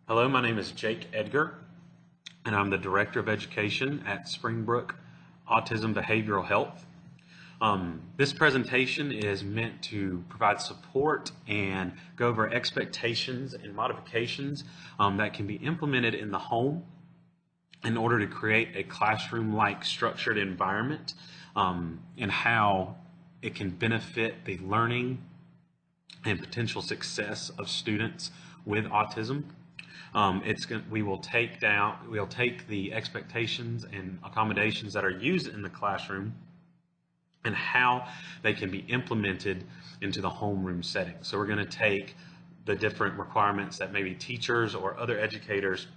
Hello, my name is Jake Edgar, and I'm the Director of Education at Springbrook Autism Behavioral Health. This presentation is meant to provide support and go over expectations and modifications that can be implemented in the home in order to create a classroom-like structured environment, and how it can benefit the learning and potential success of students with autism. We'll take the expectations and accommodations that are used in the classroom and how they can be implemented into the homeroom setting. So we're going to take the different requirements that maybe teachers or other educators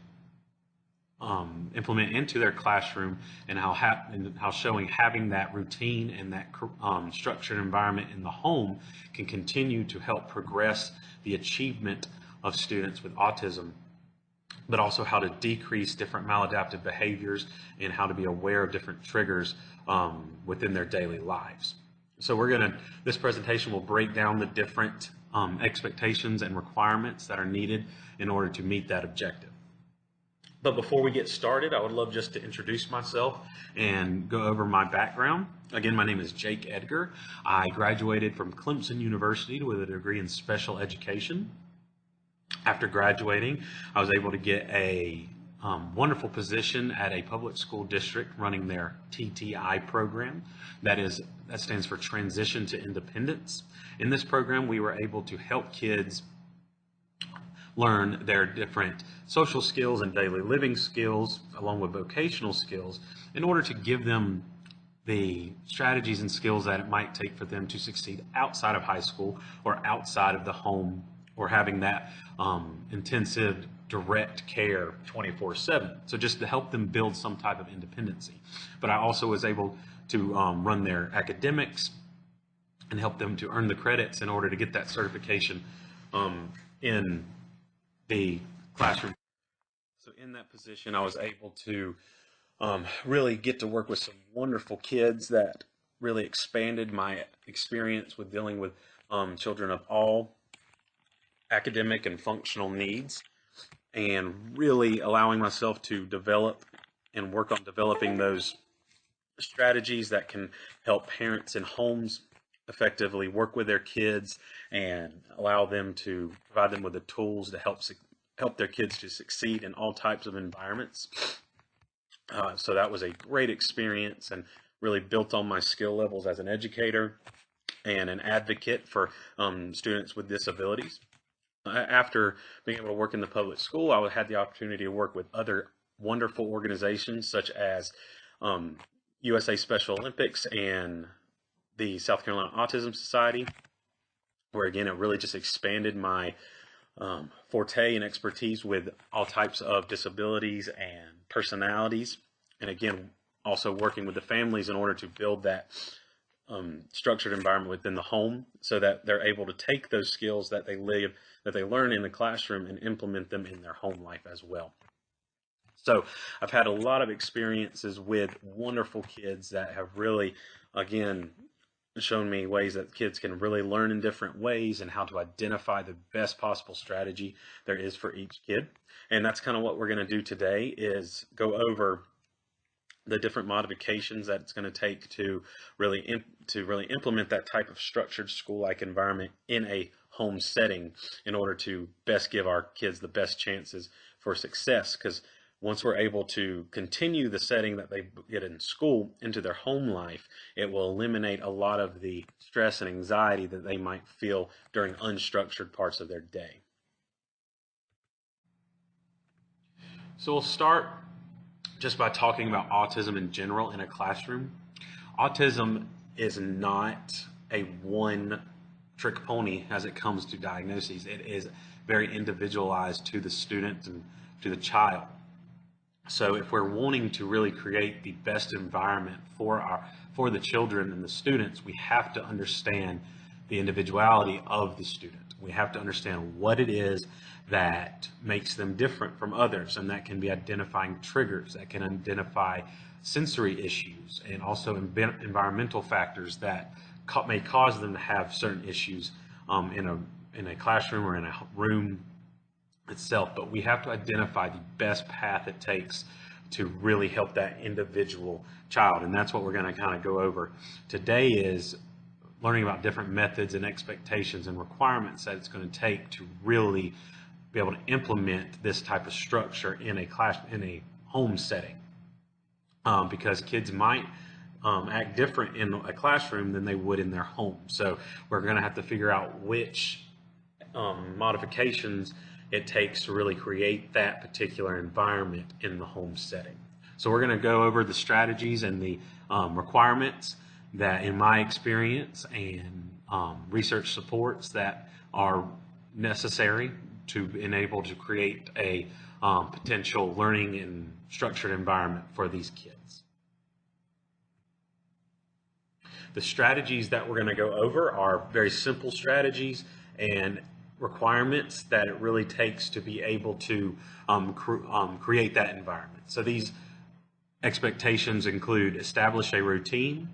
implement into their classroom, and how showing having that routine and that structured environment in the home can continue to help progress the achievement of students with autism, but also how to decrease different maladaptive behaviors and how to be aware of different triggers within their daily lives. So this presentation will break down the different expectations and requirements that are needed in order to meet that objective. But before we get started, I would love just to introduce myself and go over my background. Again, my name is Jake Edgar. I graduated from Clemson University with a degree in special education. After graduating, I was able to get a wonderful position at a public school district running their TTI program. That stands for Transition to Independence. In this program, we were able to help kids learn their different social skills and daily living skills, along with vocational skills, in order to give them the strategies and skills that it might take for them to succeed outside of high school or outside of the home, or having that intensive direct care 24/7. So just to help them build some type of independency. But I also was able to run their academics and help them to earn the credits in order to get that certification in the classroom. So in that position, I was able to really get to work with some wonderful kids that really expanded my experience with dealing with children of all academic and functional needs, and really allowing myself to develop and work on developing those strategies that can help parents in homes effectively work with their kids and allow them to provide them with the tools to help their kids to succeed in all types of environments. So that was a great experience and really built on my skill levels as an educator and an advocate for students with disabilities. After being able to work in the public school, I had the opportunity to work with other wonderful organizations such as USA Special Olympics and the South Carolina Autism Society, where again, it really just expanded my forte and expertise with all types of disabilities and personalities. And again, also working with the families in order to build that structured environment within the home, so that they're able to take those skills that they learn in the classroom and implement them in their home life as well. So I've had a lot of experiences with wonderful kids that have really, again, shown me ways that kids can really learn in different ways and how to identify the best possible strategy there is for each kid. And that's kind of what we're going to do today, is go over the different modifications that it's going to take to really implement that type of structured school-like environment in a home setting in order to best give our kids the best chances for success. Because once we're able to continue the setting that they get in school into their home life, it will eliminate a lot of the stress and anxiety that they might feel during unstructured parts of their day. So we'll start just by talking about autism in general in a classroom. Autism is not a one-trick pony as it comes to diagnoses. It is very individualized to the student and to the child. So if we're wanting to really create the best environment for the children and the students, we have to understand the individuality of the student. We have to understand what it is that makes them different from others, and that can be identifying triggers, that can identify sensory issues, and also environmental factors that may cause them to have certain issues in a classroom or in a room itself, but we have to identify the best path it takes to really help that individual child. And that's what we're going to kind of go over today, is learning about different methods and expectations and requirements that it's going to take to really be able to implement this type of structure in a home setting. Because kids might act different in a classroom than they would in their home. So we're going to have to figure out which modifications it takes to really create that particular environment in the home setting. So we're going to go over the strategies and the requirements that, in my experience and research supports, that are necessary to enable to create a potential learning and structured environment for these kids. The strategies that we're going to go over are very simple strategies and requirements that it really takes to be able to create that environment. So these expectations include establish a routine,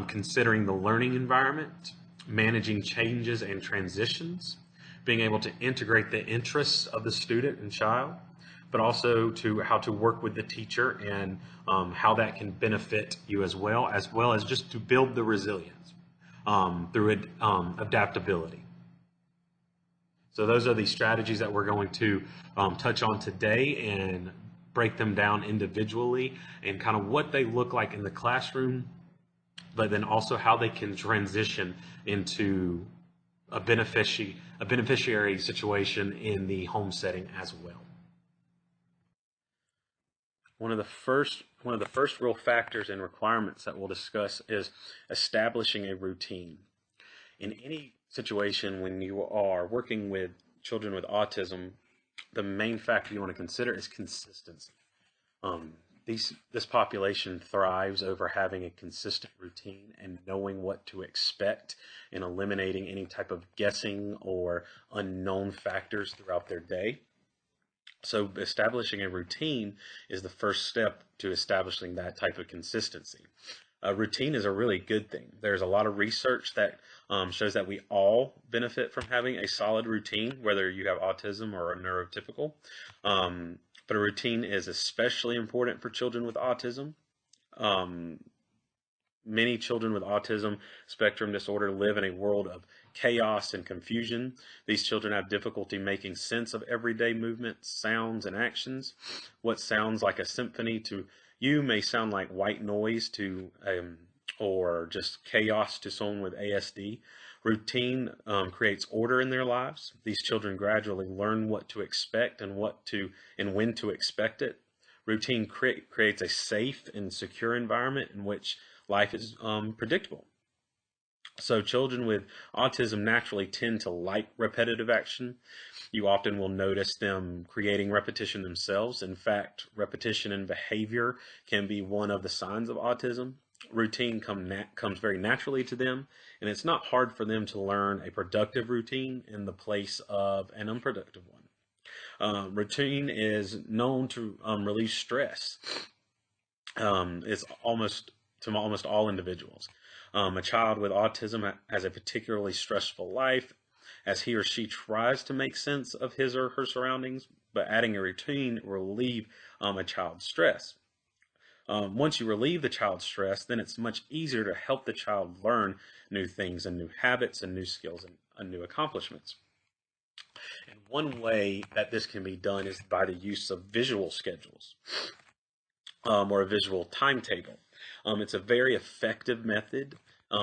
considering the learning environment, managing changes and transitions, being able to integrate the interests of the student and child, but also to how to work with the teacher and how that can benefit you as well as just to build the resilience through adaptability. So those are the strategies that we're going to touch on today and break them down individually and kind of what they look like in the classroom, but then also how they can transition into a beneficiary situation in the home setting as well. One of the first real factors and requirements that we'll discuss is establishing a routine. In any situation when you are working with children with autism, the main factor you want to consider is consistency. This population thrives over having a consistent routine and knowing what to expect and eliminating any type of guessing or unknown factors throughout their day. So establishing a routine is the first step to establishing that type of consistency. A routine is a really good thing. There's a lot of research that shows that we all benefit from having a solid routine, whether you have autism or are neurotypical. But a routine is especially important for children with autism. Many children with autism spectrum disorder live in a world of chaos and confusion. These children have difficulty making sense of everyday movements, sounds, and actions. What sounds like a symphony to you may sound like white noise to or just chaos to someone with ASD. Routine creates order in their lives. These children gradually learn what to expect and when to expect it. Routine creates a safe and secure environment in which life is predictable. So children with autism naturally tend to like repetitive action. You often will notice them creating repetition themselves. In fact, repetition in behavior can be one of the signs of autism. Routine comes very naturally to them, and it's not hard for them to learn a productive routine in the place of an unproductive one. Routine is known to release stress. It's almost all individuals. A child with autism has a particularly stressful life as he or she tries to make sense of his or her surroundings, but adding a routine will relieve a child's stress. Once you relieve the child's stress, then it's much easier to help the child learn new things and new habits and new skills and new accomplishments. And one way that this can be done is by the use of visual schedules or a visual timetable. It's a very effective method.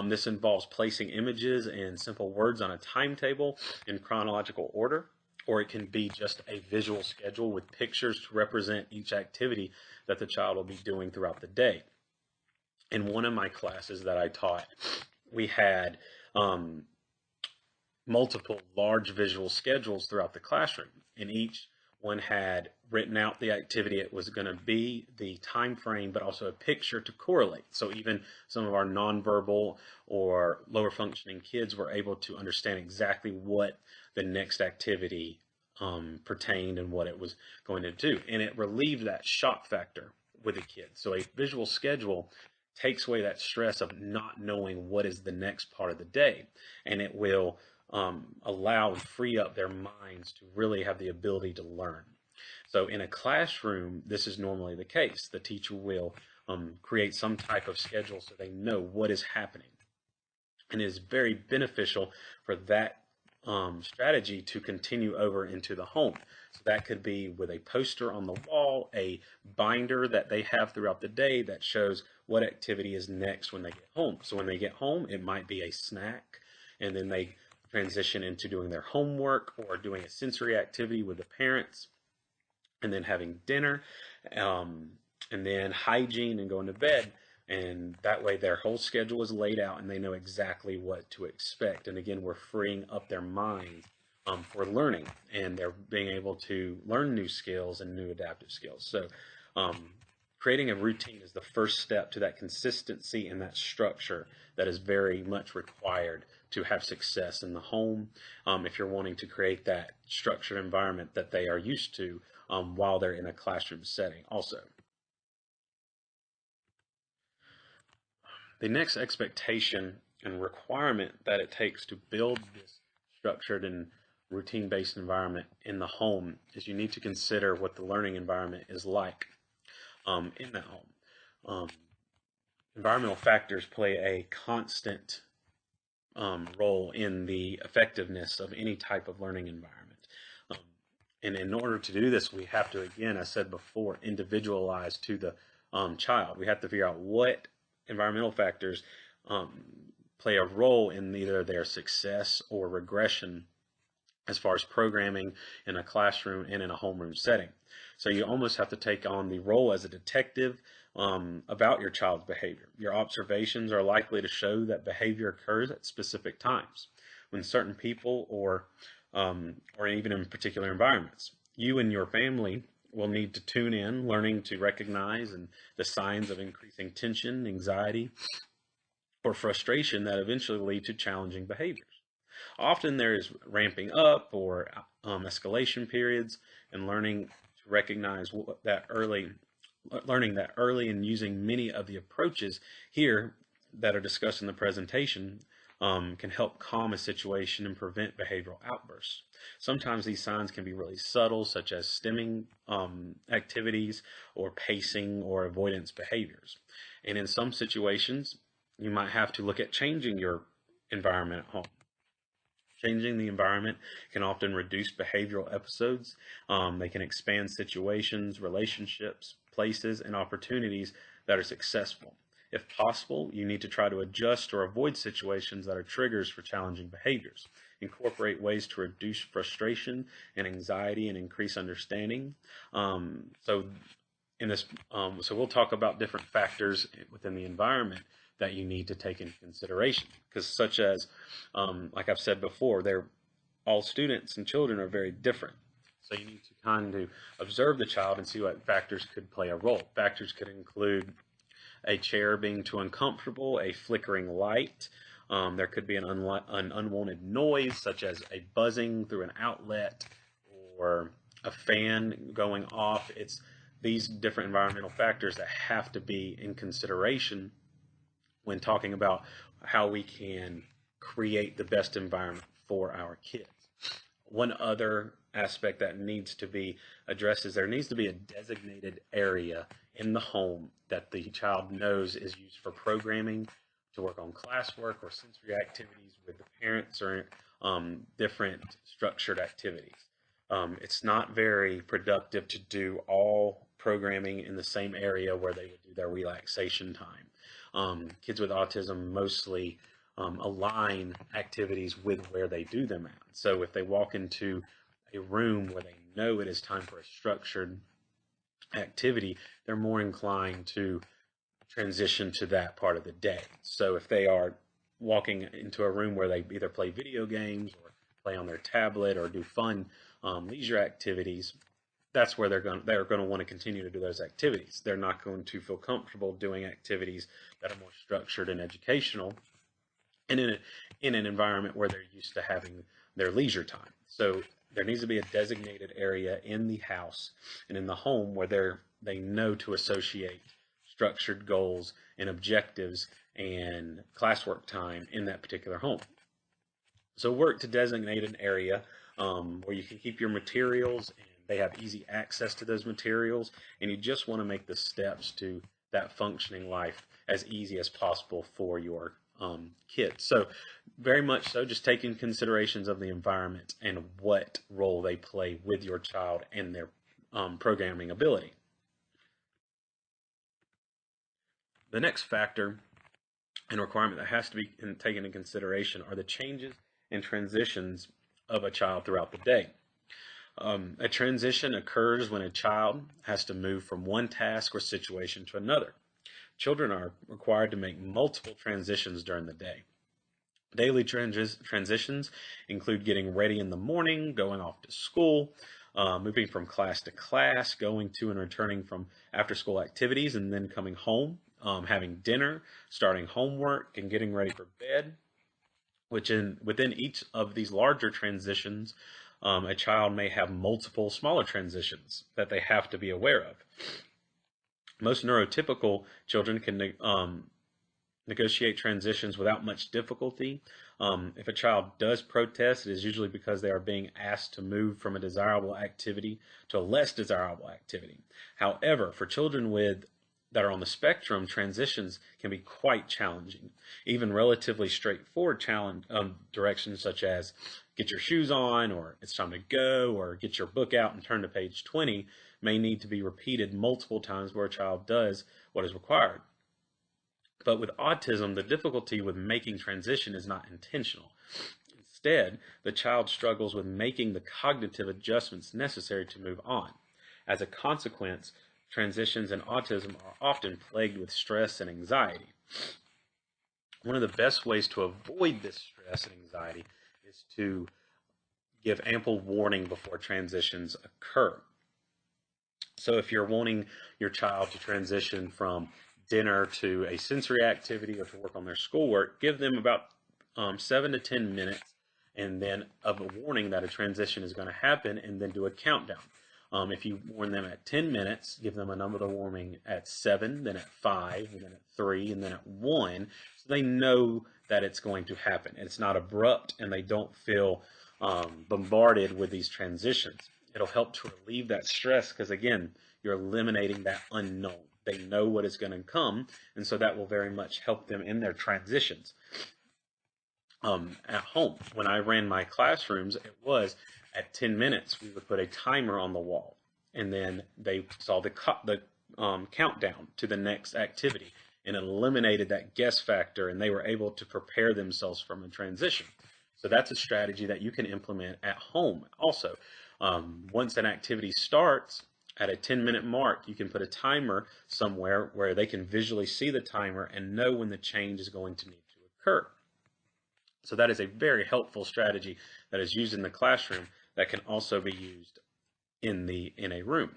This involves placing images and simple words on a timetable in chronological order, or it can be just a visual schedule with pictures to represent each activity that the child will be doing throughout the day. In one of my classes that I taught, we had multiple large visual schedules throughout the classroom, and each one had written out the activity it was going to be, the time frame, but also a picture to correlate. So even some of our nonverbal or lower functioning kids were able to understand exactly what the next activity pertained and what it was going to do. And it relieved that shock factor with the kids. So a visual schedule takes away that stress of not knowing what is the next part of the day, and it will allow and free up their minds to really have the ability to learn. So in a classroom, this is normally the case. The teacher will create some type of schedule so they know what is happening. And it is very beneficial for that strategy to continue over into the home. So that could be with a poster on the wall, a binder that they have throughout the day that shows what activity is next when they get home. So when they get home, it might be a snack, and then they transition into doing their homework or doing a sensory activity with the parents, and then having dinner, and then hygiene and going to bed. And that way their whole schedule is laid out and they know exactly what to expect. And again, we're freeing up their minds for learning, and they're being able to learn new skills and new adaptive skills. So creating a routine is the first step to that consistency and that structure that is very much required to have success in the home, if you're wanting to create that structured environment that they are used to while they're in a classroom setting also. The next expectation and requirement that it takes to build this structured and routine-based environment in the home is you need to consider what the learning environment is like in that home. Environmental factors play a constant role in the effectiveness of any type of learning environment. And in order to do this, we have to, again, I said before, individualize to the child. We have to figure out what environmental factors play a role in either their success or regression as far as programming in a classroom and in a homeroom setting. So you almost have to take on the role as a detective about your child's behavior. Your observations are likely to show that behavior occurs at specific times when certain people or even in particular environments. You and your family will need to tune in, learning to recognize and the signs of increasing tension, anxiety, or frustration that eventually lead to challenging behaviors. Often there is ramping up or escalation periods, and learning to recognize learning that early and using many of the approaches here that are discussed in the presentation can help calm a situation and prevent behavioral outbursts. Sometimes these signs can be really subtle, such as stimming activities or pacing or avoidance behaviors. And in some situations, you might have to look at changing your environment at home. Changing the environment can often reduce behavioral episodes. They can expand situations, relationships, places, and opportunities that are successful. If possible, you need to try to adjust or avoid situations that are triggers for challenging behaviors. Incorporate ways to reduce frustration and anxiety and increase understanding. So we'll talk about different factors within the environment that you need to take into consideration, because such as, like I've said before, all students and children are very different. So you need to kind of observe the child and see what factors could play a role. Factors could include a chair being too uncomfortable, a flickering light. There could be an unwanted noise, such as a buzzing through an outlet or a fan going off. It's these different environmental factors that have to be in consideration when talking about how we can create the best environment for our kids. One other aspect that needs to be addressed is there needs to be a designated area in the home that the child knows is used for programming, to work on classwork or sensory activities with the parents, or different structured activities. It's not very productive to do all programming in the same area where they would do their relaxation time. Kids with autism mostly align activities with where they do them at. So if they walk into a room where they know it is time for a structured activity, they're more inclined to transition to that part of the day. So if they are walking into a room where they either play video games or play on their tablet or do fun leisure activities, that's where they're going to want to continue to do those activities. They're not going to feel comfortable doing activities that are more structured and educational and in an environment where they're used to having their leisure time. So there needs to be a designated area in the house and in the home where they know to associate structured goals and objectives and classwork time in that particular home. So work to designate an area where you can keep your materials and they have easy access to those materials, and you just want to make the steps to that functioning life as easy as possible for your kids. So very much so, just taking considerations of the environment and what role they play with your child and their programming ability. The next factor and requirement that has to be taken into consideration are the changes and transitions of a child throughout the day. A transition occurs when a child has to move from one task or situation to another. Children are required to make multiple transitions during the day. Daily transitions include getting ready in the morning, going off to school, moving from class to class, going to and returning from after school activities, and then coming home, having dinner, starting homework, and getting ready for bed. Within each of these larger transitions, a child may have multiple smaller transitions that they have to be aware of. Most neurotypical children can negotiate transitions without much difficulty. If a child does protest, it is usually because they are being asked to move from a desirable activity to a less desirable activity. However, for children that are on the spectrum, transitions can be quite challenging. Even relatively straightforward directions such as get your shoes on, or it's time to go, or get your book out and turn to page 20 may need to be repeated multiple times where a child does what is required. But with autism, the difficulty with making transition is not intentional. Instead, the child struggles with making the cognitive adjustments necessary to move on. As a consequence, transitions in autism are often plagued with stress and anxiety. One of the best ways to avoid this stress and anxiety is to give ample warning before transitions occur. So if you're wanting your child to transition from dinner to a sensory activity or to work on their schoolwork, give them about 7 to 10 minutes and then of a warning that a transition is going to happen, and then do a countdown. If you warn them at 10 minutes, give them another warning at 7, then at 5, and then at 3, and then at 1, so they know that it's going to happen. It's not abrupt, and they don't feel bombarded with these transitions. It'll help to relieve that stress because, again, you're eliminating that unknown. They know what is going to come, and so that will very much help them in their transitions. At home, when I ran my classrooms, it was at 10 minutes, we would put a timer on the wall, and then they saw the countdown to the next activity, and it eliminated that guess factor, and they were able to prepare themselves from a transition. So that's a strategy that you can implement at home also. Once an activity starts, at a 10-minute mark, you can put a timer somewhere where they can visually see the timer and know when the change is going to need to occur. So that is a very helpful strategy that is used in the classroom that can also be used in a room.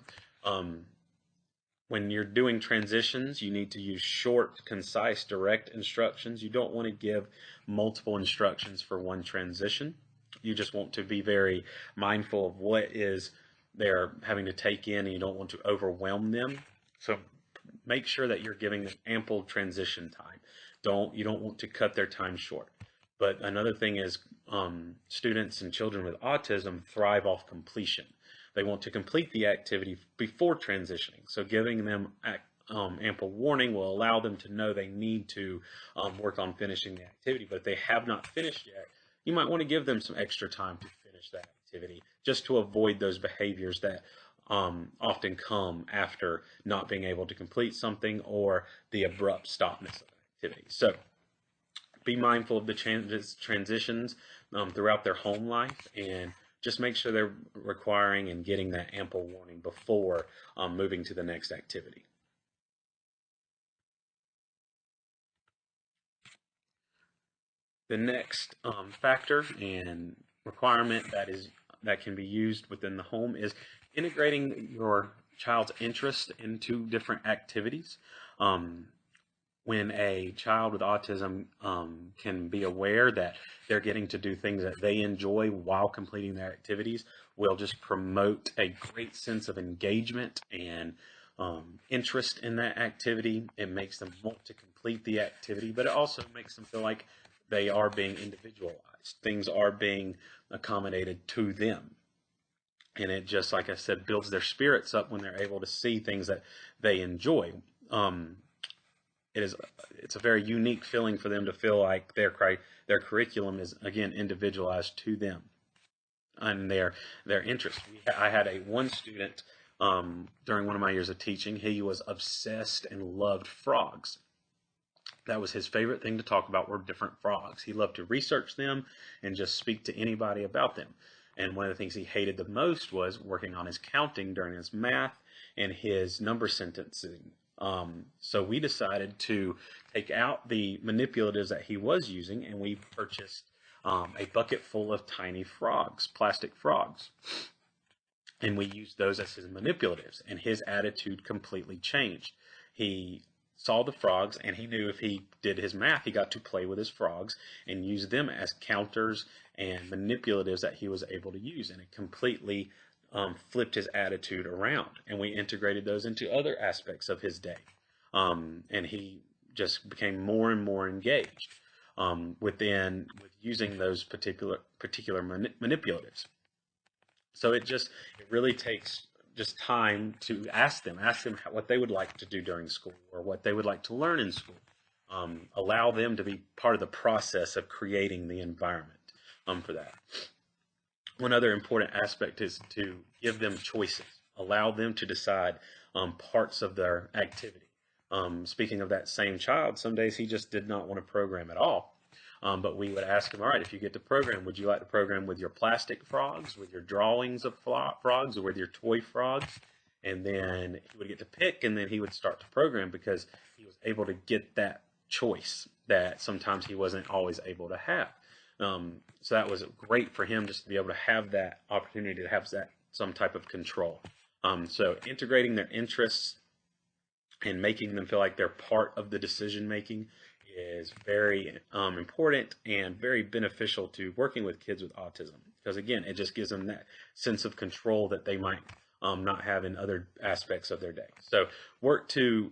When you're doing transitions, you need to use short, concise, direct instructions. You don't want to give multiple instructions for one transition. You just want to be very mindful of what is they're having to take in, and you don't want to overwhelm them. So make sure that you're giving them ample transition time. You don't want to cut their time short. But another thing is students and children with autism thrive off completion. They want to complete the activity before transitioning. So giving them ample warning will allow them to know they need to work on finishing the activity. But if they have not finished yet, you might want to give them some extra time to finish that activity, just to avoid those behaviors that often come after not being able to complete something or the abrupt stopness of an activity. So be mindful of the transitions throughout their home life, and just make sure they're requiring and getting that ample warning before moving to the next activity. The next factor and requirement that can be used within the home is integrating your child's interest into different activities. When a child with autism can be aware that they're getting to do things that they enjoy while completing their activities, will just promote a great sense of engagement and interest in that activity. It makes them want to complete the activity, but it also makes them feel like they are being individualized. Things are being accommodated to them. And it just, like I said, builds their spirits up when they're able to see things that they enjoy. Um, it is it's a very unique feeling for them to feel like their curriculum is again individualized to them and their interest. I had a one student during one of my years of teaching. He was obsessed and loved frogs. That was his favorite thing to talk about were different frogs. He loved to research them and just speak to anybody about them. And one of the things he hated the most was working on his counting during his math and his number sentencing. So we decided to take out the manipulatives that he was using, and we purchased a bucket full of tiny frogs, plastic frogs. And we used those as his manipulatives, and his attitude completely changed. He saw the frogs, and he knew if he did his math, he got to play with his frogs and use them as counters and manipulatives that he was able to use. And it completely flipped his attitude around. And we integrated those into other aspects of his day. And he just became more and more engaged with using those particular manipulatives. So it really takes just time to ask them what they would like to do during school or what they would like to learn in school. Allow them to be part of the process of creating the environment for that. One other important aspect is to give them choices. Allow them to decide parts of their activity. Speaking of that same child, some days he just did not want to program at all. But we would ask him, all right, if you get to program, would you like to program with your plastic frogs, with your drawings of frogs, or with your toy frogs? And then he would get to pick, and then he would start to program because he was able to get that choice that sometimes he wasn't always able to have. So that was great for him just to be able to have that opportunity to have some type of control. So integrating their interests and making them feel like they're part of the decision making is very important and very beneficial to working with kids with autism, because again, it just gives them that sense of control that they might not have in other aspects of their day. So work to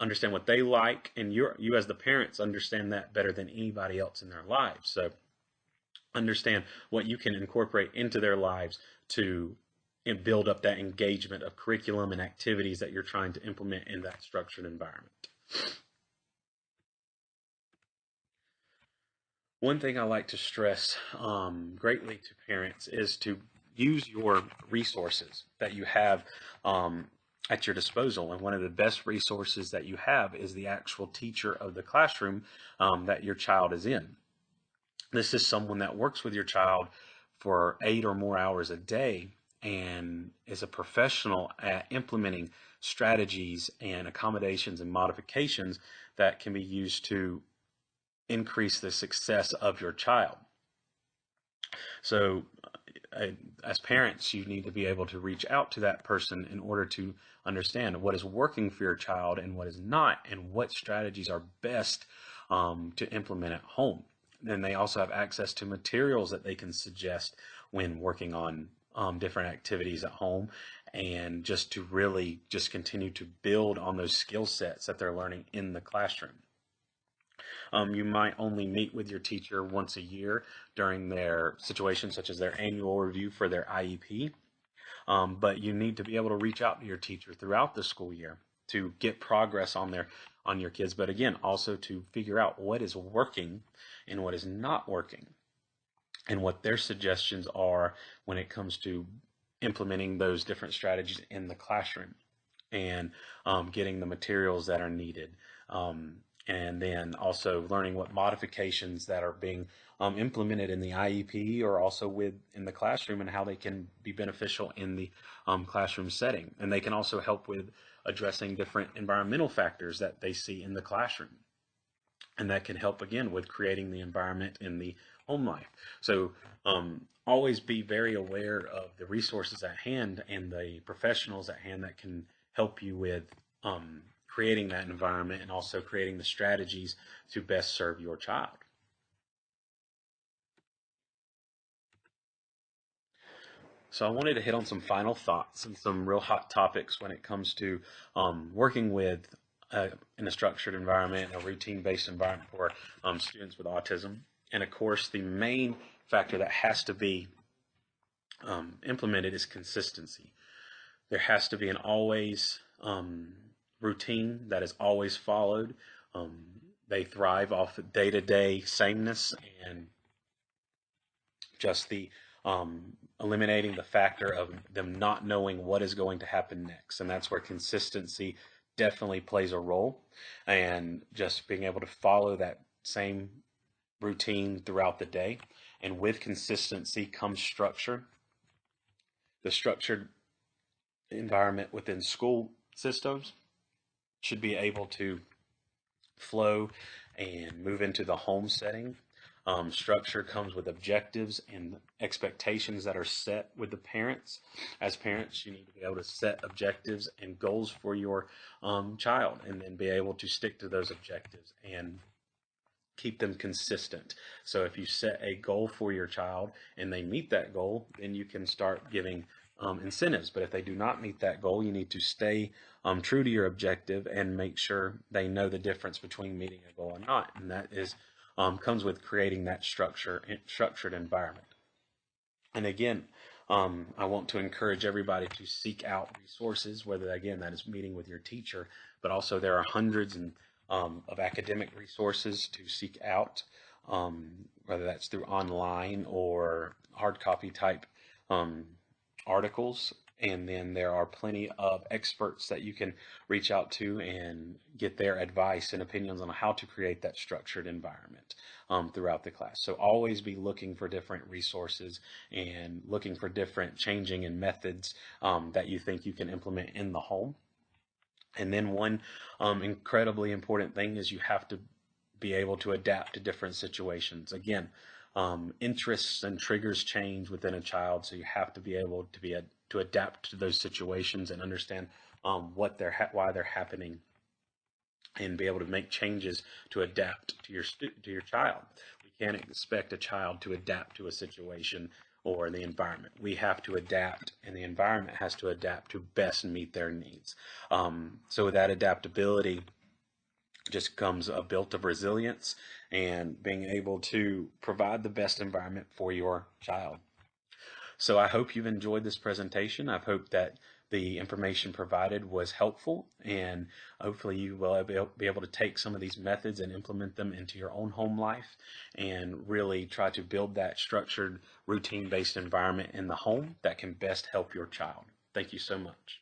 understand what they like, and you as the parents understand that better than anybody else in their lives. So understand what you can incorporate into their lives to build up that engagement of curriculum and activities that you're trying to implement in that structured environment. One thing I like to stress greatly to parents is to use your resources that you have at your disposal. And one of the best resources that you have is the actual teacher of the classroom that your child is in. This is someone that works with your child for 8 or more hours a day and is a professional at implementing strategies and accommodations and modifications that can be used to increase the success of your child. So as parents, you need to be able to reach out to that person in order to understand what is working for your child and what is not, and what strategies are best to implement at home. Then they also have access to materials that they can suggest when working on different activities at home, and just to really just continue to build on those skill sets that they're learning in the classroom. You might only meet with your teacher once a year during their situations such as their annual review for their IEP. But you need to be able to reach out to your teacher throughout the school year to get progress on your kids. But again, also to figure out what is working and what is not working, and what their suggestions are when it comes to implementing those different strategies in the classroom, and getting the materials that are needed. And then also learning what modifications that are being implemented in the IEP or also in the classroom, and how they can be beneficial in the classroom setting. And they can also help with addressing different environmental factors that they see in the classroom. And that can help again with creating the environment in the home life. So always be very aware of the resources at hand and the professionals at hand that can help you with creating that environment, and also creating the strategies to best serve your child. So I wanted to hit on some final thoughts and some real hot topics when it comes to working with in a structured environment, a routine-based environment for students with autism. And of course, the main factor that has to be implemented is consistency. There has to be an always routine that is always followed. Um, they thrive off day-to-day sameness and just the eliminating the factor of them not knowing what is going to happen next. And that's where consistency definitely plays a role. And just being able to follow that same routine throughout the day. And with consistency comes structure. The structured environment within school systems should be able to flow and move into the home setting. Structure comes with objectives and expectations that are set with the parents. As parents, you need to be able to set objectives and goals for your child, and then be able to stick to those objectives and keep them consistent. So if you set a goal for your child and they meet that goal, then you can start giving incentives. But if they do not meet that goal, you need to stay true to your objective and make sure they know the difference between meeting a goal and not. And that is comes with creating that structured environment. And again, I want to encourage everybody to seek out resources, whether again that is meeting with your teacher, but also there are hundreds of academic resources to seek out, whether that's through online or hard copy type articles. And then there are plenty of experts that you can reach out to and get their advice and opinions on how to create that structured environment throughout the class. So always be looking for different resources and looking for different changing and methods that you think you can implement in the home. And then one incredibly important thing is you have to be able to adapt to different situations. Again, interests and triggers change within a child, so you have to be able to adapt to those situations and understand why they're happening, and be able to make changes to adapt to your child. We can't expect a child to adapt to a situation or the environment. We have to adapt, and the environment has to adapt to best meet their needs. So with that adaptability just comes a built of resilience and being able to provide the best environment for your child. So I hope you've enjoyed this presentation. I hope that the information provided was helpful, and hopefully you will be able to take some of these methods and implement them into your own home life and really try to build that structured, routine-based environment in the home that can best help your child. Thank you so much.